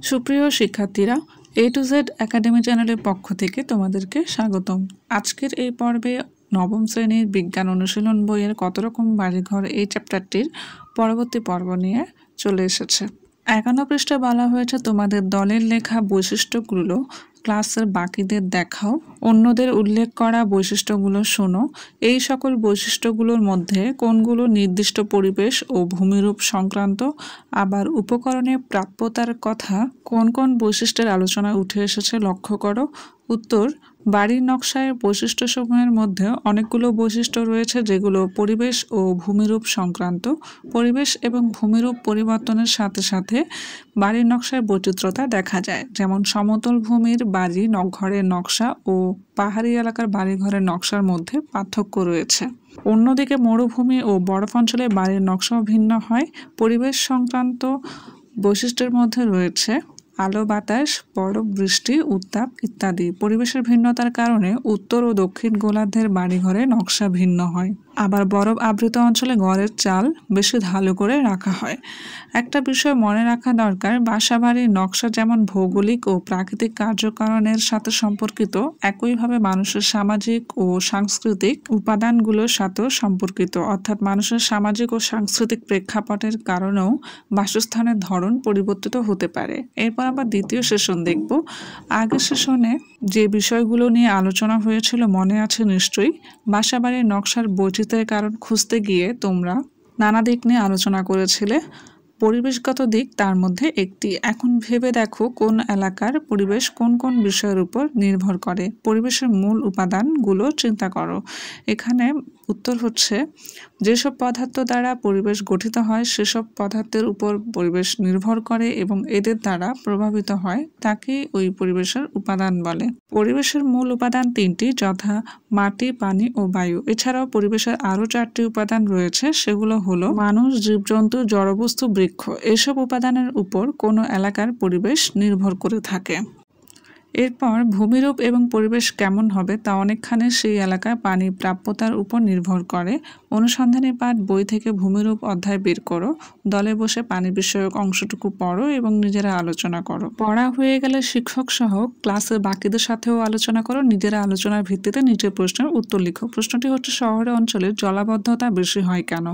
সুপ্রিয় শিক্ষার্থীরা, এ to Z academy চ্যানেলের পক্ষ থেকে তোমাদেরকে স্বাগতম। আজকের এই পর্বে নবম শ্রেণীর বিজ্ঞান অনুশীলন বইয়ের কত রকম বাড়িঘর এই চ্যাপ্টারটির পরবর্তী পর্ব নিয়ে চলে এসেছে। 51 পৃষ্ঠায় বলা হয়েছে তোমাদের দলের লেখা বৈশিষ্ট্যগুলো ক্লাসের বাকিদের দেখাও, অন্যদের উল্লেখ করা বৈশিষ্ট্যগুলো শোনো। এই সকল বৈশিষ্ট্যগুলোর মধ্যে কোনগুলো নির্দিষ্ট পরিবেশ ও ভূমিরূপ সংক্রান্ত, আবার উপকরণের প্রাপ্যতার কথা কোন কোন বৈশিষ্ট্যের আলোচনা উঠে এসেছে লক্ষ্য করো। উত্তর: বাড়ির নকশায় বৈশিষ্ট্যসমূহের মধ্যে অনেকগুলো বৈশিষ্ট্য রয়েছে যেগুলো পরিবেশ ও ভূমিরূপ সংক্রান্ত। পরিবেশ এবং ভূমিরূপ পরিবর্তনের সাথে সাথে বাড়ির নকশায় বৈচিত্র্যতা দেখা যায়, যেমন সমতল ভূমির বাড়ি ঘরের নকশা ও পাহাড়ি এলাকার বাড়িঘরের নকশার মধ্যে পার্থক্য রয়েছে। অন্যদিকে মরুভূমি ও বরফ অঞ্চলে বাড়ির নকশাও ভিন্ন হয়। পরিবেশ সংক্রান্ত বৈশিষ্ট্যের মধ্যে রয়েছে আলো বাতাস, বরফ, বৃষ্টি, উত্তাপ ইত্যাদি। পরিবেশের ভিন্নতার কারণে উত্তর ও দক্ষিণ গোলার্ধের বাড়িঘরে নকশা ভিন্ন হয়। আবার বরফ আবৃত অঞ্চলে ঘরের চাল বেশি ঢালু করে রাখা হয়। একটা বিষয় মনে রাখা দরকার, বাসাবাড়ির নকশা যেমন ভৌগোলিক ও প্রাকৃতিক কার্যকারণের সাথে সম্পর্কিত, একইভাবে মানুষের সামাজিক ও সাংস্কৃতিক উপাদানগুলোর সাথেও সম্পর্কিত। অর্থাৎ মানুষের সামাজিক ও সাংস্কৃতিক প্রেক্ষাপটের কারণেও বাসস্থানের ধরন পরিবর্তিত হতে পারে। এরপর আবার দ্বিতীয় সেশন দেখব। আগের সেশনে যে বিষয়গুলো নিয়ে আলোচনা হয়েছিল মনে আছে নিশ্চয়ই। বাসাবাড়ির নকশার বৈচিত্র্যের কারণ খুঁজতে গিয়ে তোমরা নানা দিক নিয়ে আলোচনা করেছিলে। পরিবেশগত দিক তার মধ্যে একটি। এখন ভেবে দেখো কোন এলাকার পরিবেশ কোন কোন বিষয়ের উপর নির্ভর করে। পরিবেশের মূল উপাদানগুলো চিন্তা করো। এখানে উত্তর হচ্ছে, যেসব পদার্থ দ্বারা পরিবেশ গঠিত হয় সেসব পদার্থের উপর পরিবেশ নির্ভর করে এবং এদের দ্বারা প্রভাবিত হয় তাকে ওই পরিবেশের উপাদান বলে। পরিবেশের মূল উপাদান তিনটি, যথা মাটি, পানি ও বায়ু। এছাড়াও পরিবেশের আরও 4টি উপাদান রয়েছে, সেগুলো হলো মানুষ, জীবজন্তু, জড়বস্তু, বৃক্ষ। এসব উপাদানের উপর কোনো এলাকার পরিবেশ নির্ভর করে থাকে। এরপর ভূমিরূপ এবং পরিবেশ কেমন হবে তা অনেকখানি সেই এলাকায় পানি প্রাপ্যতার উপর নির্ভর করে। অনুসন্ধানী পাঠ বই থেকে ভূমিরূপ অধ্যায় বের করো, দলে বসে পানি বিষয়ক অংশটুকু পড়ো এবং নিজেরা আলোচনা করো। পড়া হয়ে গেলে শিক্ষক সহ ক্লাসের বাকিদের সাথেও আলোচনা করো। নিজেরা আলোচনার ভিত্তিতে নিচের প্রশ্নের উত্তর লিখো। প্রশ্নটি হচ্ছে, শহরে অঞ্চলে জলাবদ্ধতা বেশি হয় কেন?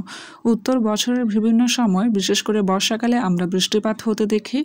উত্তর: বছরের বিভিন্ন সময়, বিশেষ করে বর্ষাকালে আমরা বৃষ্টিপাত হতে দেখি।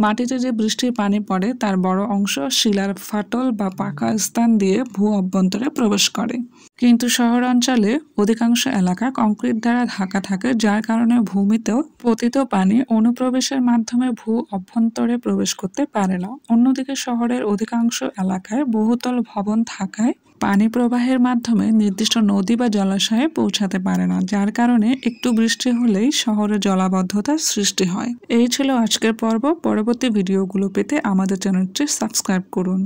মাটিতে যে বৃষ্টির পানি পড়ে তার বড় অংশ শিলার ফাটল বা পাকা স্থান দিয়ে ভূ অভ্যন্তরে প্রবেশ করে। কিন্তু শহর অঞ্চলে অধিকাংশ এলাকা কংক্রিট দ্বারা ঢাকা থাকে, যার কারণে ভূমিতেও পতিত পানি অনুপ্রবেশের মাধ্যমে ভূ অভ্যন্তরে প্রবেশ করতে পারে না। অন্যদিকে শহরের অধিকাংশ এলাকায় বহুতল ভবন থাকায় পানি প্রবাহের মাধ্যমে নির্দিষ্ট নদী বা জলাশয়ে পৌঁছাতে পারে না, যার কারণে একটু বৃষ্টি হলেই শহরে জলাবদ্ধতার সৃষ্টি হয়। এই ছিল আজকের পর্ব। পরবর্তী ভিডিওগুলো পেতে আমাদের চ্যানেলটি সাবস্ক্রাইব করুন।